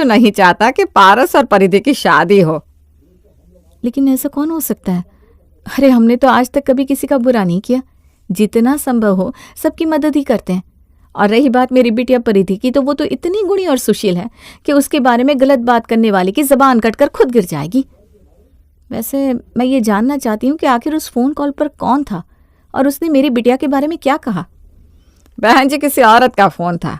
जो नहीं चाहता कि पारस और परिधि की शादी हो। लेकिन ऐसा कौन हो सकता है? अरे हमने तो आज तक कभी किसी का बुरा नहीं किया, जितना संभव हो सबकी मदद ही करते हैं। और रही बात मेरी बिटिया परिधि की, तो वो तो इतनी गुणी और सुशील है कि उसके बारे में गलत बात करने वाले की जबान कटकर खुद गिर जाएगी। वैसे मैं ये जानना चाहती हूँ कि आखिर उस फोन कॉल पर कौन था और उसने मेरी बिटिया के बारे में क्या कहा? बहन जी, किसी औरत का फोन था,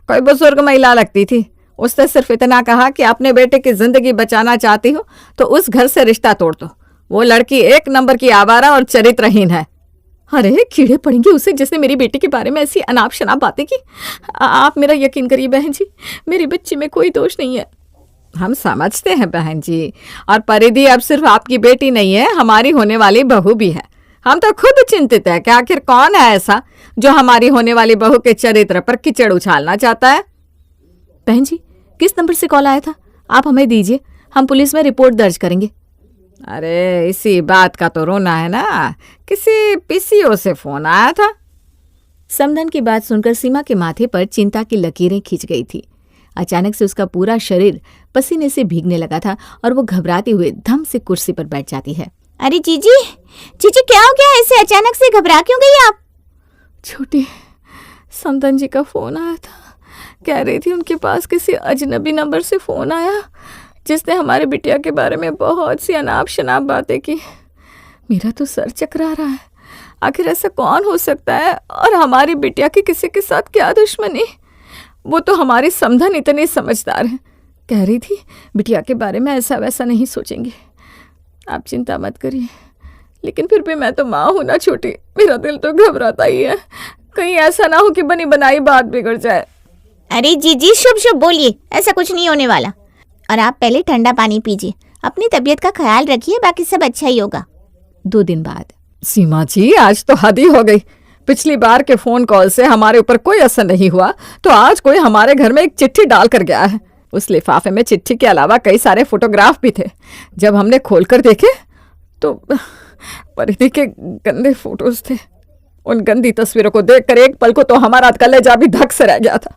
कोई बुजुर्ग महिला लगती थी। उसने सिर्फ इतना कहा कि अपने बेटे की जिंदगी बचाना चाहती हो तो उस घर से रिश्ता तोड़ दो। वो लड़की एक नंबर की आवारा और चरित्रहीन है। अरे कीड़े पड़ेंगे उसे जिसने मेरी बेटी के बारे में ऐसी अनाप शनाप बातें की। आप मेरा यकीन करिए बहन जी, मेरी बच्ची में कोई दोष नहीं है। हम समझते हैं बहन जी, और परिधि अब सिर्फ आपकी बेटी नहीं है, हमारी होने वाली बहू भी है। हम तो खुद चिंतित है कि आखिर कौन है ऐसा जो हमारी होने वाली बहू के चरित्र पर कीचड़ उछालना चाहता है। बहन जी, किस नंबर से कॉल आया था? आप हमें दीजिए, हम पुलिस में रिपोर्ट दर्ज करेंगे। अरे इसी बात का तो रोना है ना, किसी पीसीओ से फोन आया था। समधन की बात सुनकर सीमा के माथे पर चिंता की लकीरें खिंच गई थी। अचानक से उसका पूरा शरीर पसीने से भीगने लगा था और वो घबराते हुए धम से कुर्सी पर बैठ जाती है। अरे जीजी, जीजी क्या हो गया? ऐसे अचानक से घबरा क्यों गई आप? छोटी, समधन जी का फोन आया था। कह रही थी उनके पास किसी अजनबी नंबर से फोन आया जिसने हमारे बिटिया के बारे में बहुत सी अनाप शनाप बातें की। मेरा तो सर चकरा रहा है। आखिर ऐसा कौन हो सकता है और हमारी बिटिया की किसी के साथ क्या दुश्मनी? वो तो हमारी समधन इतनी समझदार है, कह रही थी बिटिया के बारे में ऐसा वैसा नहीं सोचेंगे। आप चिंता मत करिए, लेकिन फिर भी मैं तो माँ हूं ना छोटी, मेरा दिल तो घबराता ही है। कहीं ऐसा ना हो कि बनी बनाई बात बिगड़ जाए। अरे जीजी शुभ शुभ बोलिए, ऐसा कुछ नहीं होने वाला। और आप पहले ठंडा पानी पीजिए, अपनी तबीयत का ख्याल रखिए, बाकी सब अच्छा ही होगा। 2 दिन बाद। सीमा जी, आज तो हद ही हो गई। पिछली बार के फोन कॉल से हमारे ऊपर कोई असर नहीं हुआ, तो आज कोई हमारे घर में एक चिट्ठी डाल कर गया है। उस लिफाफे में चिट्ठी के अलावा कई सारे फोटोग्राफ भी थे। जब हमने खोलकर देखे तो परिधि के गंदे फोटोज थे। उन गंदी तस्वीरों को देखकर एक पल को तो हमारा कलेजा भी धक से रह गया था।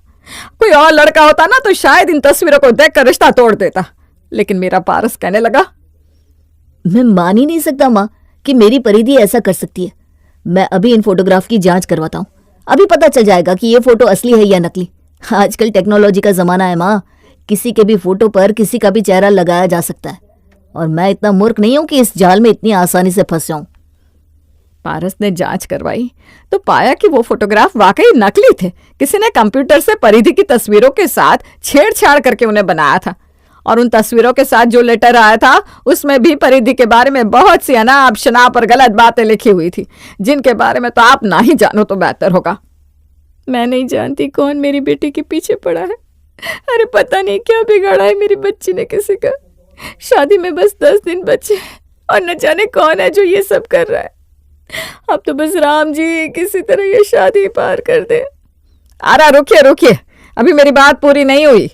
कोई और लड़का होता ना तो शायद इन तस्वीरों को देखकर रिश्ता तोड़ देता, लेकिन मेरा पारस कहने लगा। मैं मान ही नहीं सकता माँ कि मेरी परिधि ऐसा कर सकती है। मैं अभी इन फोटोग्राफ की जांच करवाता हूँ, अभी पता चल जाएगा कि ये फोटो असली है या नकली। आजकल टेक्नोलॉजी का जमाना है माँ, किसी के भी फोटो पर किसी का भी चेहरा लगाया जा सकता है, और मैं इतना मूर्ख नहीं हूं कि इस जाल में इतनी आसानी से फंस जाऊं। पारस ने जांच करवाई तो पाया कि वो फोटोग्राफ वाकई नकली थे। किसी ने कंप्यूटर से परिधि की तस्वीरों के साथ छेड़छाड़ करके उन्हें बनाया था, और उन तस्वीरों के साथ जो लेटर आया था उसमें भी परिधि के बारे में बहुत सी अनाप शनाप और गलत बातें लिखी हुई थी, जिनके बारे में तो आप ना ही जानो तो बेहतर होगा। मैं नहीं जानती कौन मेरी बेटी के पीछे पड़ा है। अरे पता नहीं क्या बिगाड़ा है मेरी बच्ची ने किसी का। शादी में बस 10 दिन बचे और न जाने कौन है जो ये सब कर रहा है। अब तो बस राम जी किसी तरह ये शादी पार कर दे। अरे रुकिए, अभी मेरी बात पूरी नहीं हुई।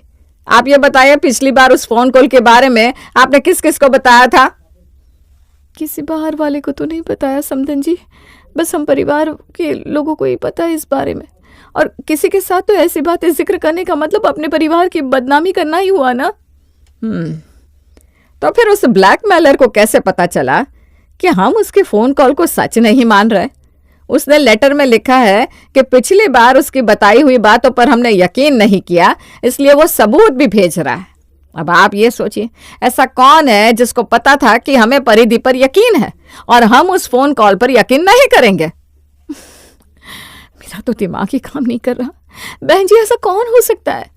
आप ये बताइए, पिछली बार उस फोन कॉल के बारे में आपने किस किस को बताया था? किसी बाहर वाले को तो नहीं बताया समधन जी, बस हम परिवार के लोगों को ही पता है इस बारे में। और किसी के साथ तो ऐसी बातें जिक्र करने का मतलब अपने परिवार की बदनामी करना ही हुआ ना। तो फिर उस ब्लैकमेलर को कैसे पता चला कि हम उसके फोन कॉल को सच नहीं मान रहे? उसने लेटर में लिखा है कि पिछली बार उसकी बताई हुई बातों पर हमने यकीन नहीं किया, इसलिए वो सबूत भी भेज रहा है। अब आप ये सोचिए, ऐसा कौन है जिसको पता था कि हमें परिधि पर यकीन है और हम उस फोन कॉल पर यकीन नहीं करेंगे? मेरा तो दिमाग ही काम नहीं कर रहा। बहन जी, ऐसा कौन हो सकता है?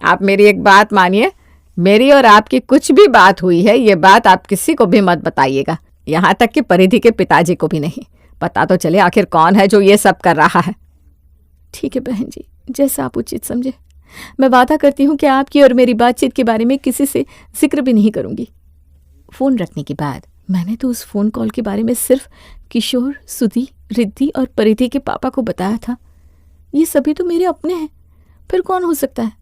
आप मेरी एक बात मानिए, मेरी और आपकी कुछ भी बात हुई है, ये बात आप किसी को भी मत बताइएगा, यहाँ तक कि परिधि के पिताजी को भी नहीं। पता तो चले आखिर कौन है जो ये सब कर रहा है। ठीक है बहन जी, जैसा आप उचित समझे। मैं वादा करती हूँ कि आपकी और मेरी बातचीत के बारे में किसी से जिक्र भी नहीं करूंगी। फोन रखने के बाद मैंने तो उस फोन कॉल के बारे में सिर्फ किशोर, सुधी, रिद्धि और परिधि के पापा को बताया था। ये सभी तो मेरे अपने हैं, फिर कौन हो सकता है?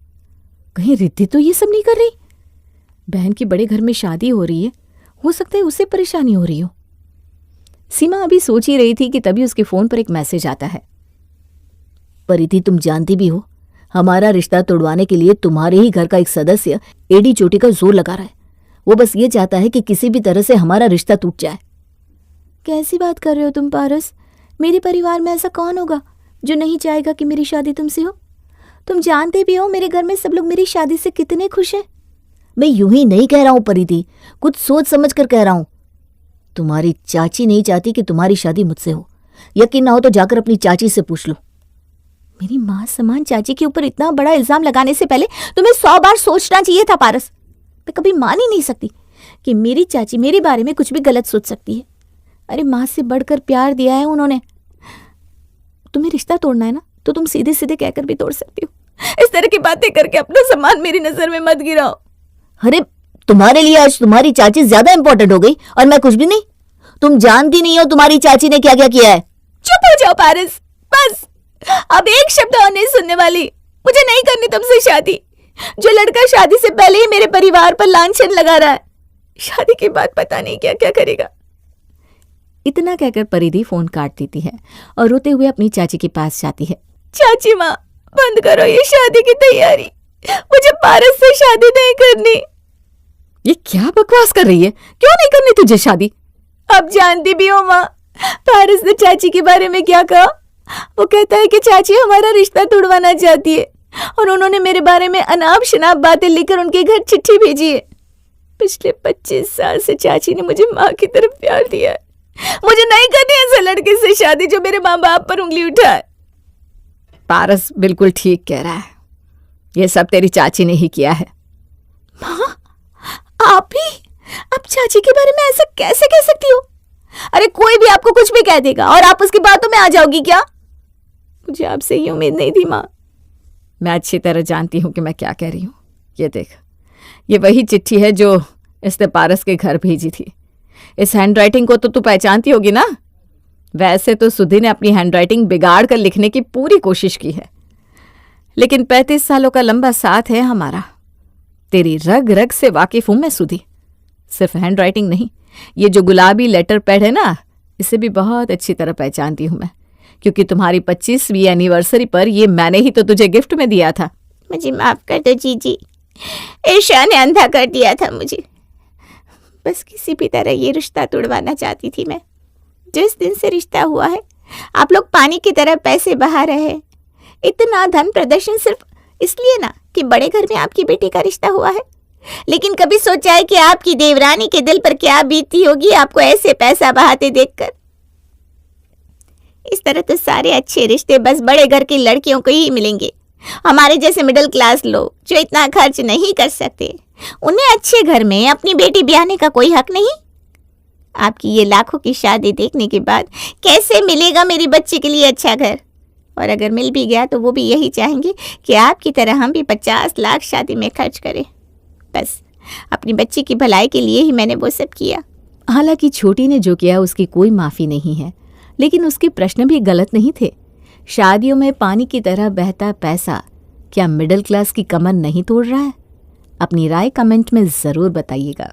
कहीं रिद्धि तो ये सब नहीं कर रही? बहन की बड़े घर में शादी हो रही है, हो सकता है उसे परेशानी हो रही हो। सीमा अभी सोच ही रही थी कि तभी उसके फोन पर एक मैसेज आता है। परिधि, तुम जानती भी हो हमारा रिश्ता तोड़वाने के लिए तुम्हारे ही घर का एक सदस्य एडी चोटी का जोर लगा रहा है। वो बस ये चाहता है कि किसी भी तरह से हमारा रिश्ता टूट जाए। कैसी बात कर रहे हो तुम पारस? मेरे परिवार में ऐसा कौन होगा जो नहीं चाहेगा कि मेरी शादी तुमसे हो? तुम जानते भी हो मेरे घर में सब लोग मेरी शादी से कितने खुश हैं। मैं यूं ही नहीं कह रहा हूं परिधि, कुछ सोच समझ कर कह रहा हूं। तुम्हारी चाची नहीं चाहती कि तुम्हारी शादी मुझसे हो। यकीन ना हो तो जाकर अपनी चाची से पूछ लो। मेरी माँ समान चाची के ऊपर इतना बड़ा इल्जाम लगाने से पहले तुम्हें 100 बार सोचना चाहिए था पारस। मैं कभी मान ही नहीं सकती कि मेरी चाची मेरे बारे में कुछ भी गलत सोच सकती है। अरे माँ से बढ़कर प्यार दिया है उन्होंने। तुम्हें रिश्ता तोड़ना है ना तो तुम सीधे सीधे कहकर भी तोड़ सकती हो। इस तरह की बातें करके अपना सम्मान मेरी नजर में मत गिराओ। अरे तुम्हारे लिए आज तुम्हारी चाची ज्यादा इंपॉर्टेंट हो गई और मैं कुछ भी नहीं। तुम जानती नहीं हो तुम्हारी चाची ने क्या क्या किया है। चुप हो जाओ पारस, बस अब एक शब्द और नहीं सुनने वाली। मुझे नहीं करनी तुमसे शादी। जो लड़का शादी से पहले ही मेरे परिवार पर लांछन लगा रहा है, शादी के बाद पता नहीं क्या क्या करेगा। इतना कहकर परिधि फोन काट देती है और रोते हुए अपनी चाची के पास जाती है। चाची माँ, बंद करो ये शादी की तैयारी। मुझे पारस से शादी नहीं करनी। ये क्या बकवास कर रही है? क्यों नहीं करनी तुझे शादी? अब जानती भी हो माँ, पारस ने चाची के बारे में क्या कहा। वो कहता है कि चाची हमारा रिश्ता तोड़वाना चाहती है और उन्होंने मेरे बारे में अनाप शनाप बातें लिखकर उनके घर चिट्ठी भेजी है। पिछले 25 साल से चाची ने मुझे माँ की तरफ प्यार दिया है। मुझे नहीं करनी ऐसे लड़के से शादी जो मेरे माँ बाप पर उंगली उठाए। पारस बिल्कुल ठीक कह रहा है। ये सब तेरी चाची ने ही किया है। माँ, आप ही अब चाची के बारे में ऐसा कैसे कह सकती हो? अरे कोई भी आपको कुछ भी कह देगा और आप उसकी बातों में आ जाओगी क्या? मुझे आपसे ये उम्मीद नहीं थी माँ। मैं अच्छी तरह जानती हूं कि मैं क्या कह रही हूं। ये देख, ये वही चिट्ठी है जो इसने पारस के घर भेजी थी। इस हैंडराइटिंग को तो तू पहचानती होगी ना? वैसे तो सुधि ने अपनी हैंडराइटिंग बिगाड़ कर लिखने की पूरी कोशिश की है, लेकिन 35 सालों का लंबा साथ है हमारा। तेरी रग रग से वाकिफ हूं मैं सुधि। सिर्फ हैंडराइटिंग नहीं, ये जो गुलाबी लेटर पैड है ना, इसे भी बहुत अच्छी तरह पहचानती हूं मैं, क्योंकि तुम्हारी 25वीं एनिवर्सरी पर ये मैंने ही तो तुझे गिफ्ट में दिया था। मुझे माफ कर दो जीजी, ईर्ष्या ने अंधा कर दिया था मुझे। बस किसी भी तरह ये रिश्ता तोड़वाना चाहती थी मैं। जिस दिन से रिश्ता हुआ है, आप लोग पानी की तरह पैसे बहा रहे हैं। इतना धन प्रदर्शन सिर्फ इसलिए ना कि बड़े घर में आपकी बेटी का रिश्ता हुआ है। लेकिन कभी सोचा है कि आपकी देवरानी के दिल पर क्या बीती होगी आपको ऐसे पैसा बहाते देखकर? इस तरह तो सारे अच्छे रिश्ते बस बड़े घर की लड़कियों को ही मिलेंगे। हमारे जैसे मिडिल क्लास लोग जो इतना खर्च नहीं कर सकते, उन्हें अच्छे घर में अपनी बेटी ब्याहने का कोई हक नहीं। आपकी ये लाखों की शादी देखने के बाद कैसे मिलेगा मेरी बच्ची के लिए अच्छा घर? और अगर मिल भी गया तो वो भी यही चाहेंगे कि आपकी तरह हम भी 50 लाख शादी में खर्च करें। बस अपनी बच्ची की भलाई के लिए ही मैंने वो सब किया। हालांकि छोटी ने जो किया उसकी कोई माफी नहीं है, लेकिन उसके प्रश्न भी गलत नहीं थे। शादियों में पानी की तरह बहता पैसा क्या मिडिल क्लास की कमर नहीं तोड़ रहा है? अपनी राय कमेंट में जरूर बताइएगा।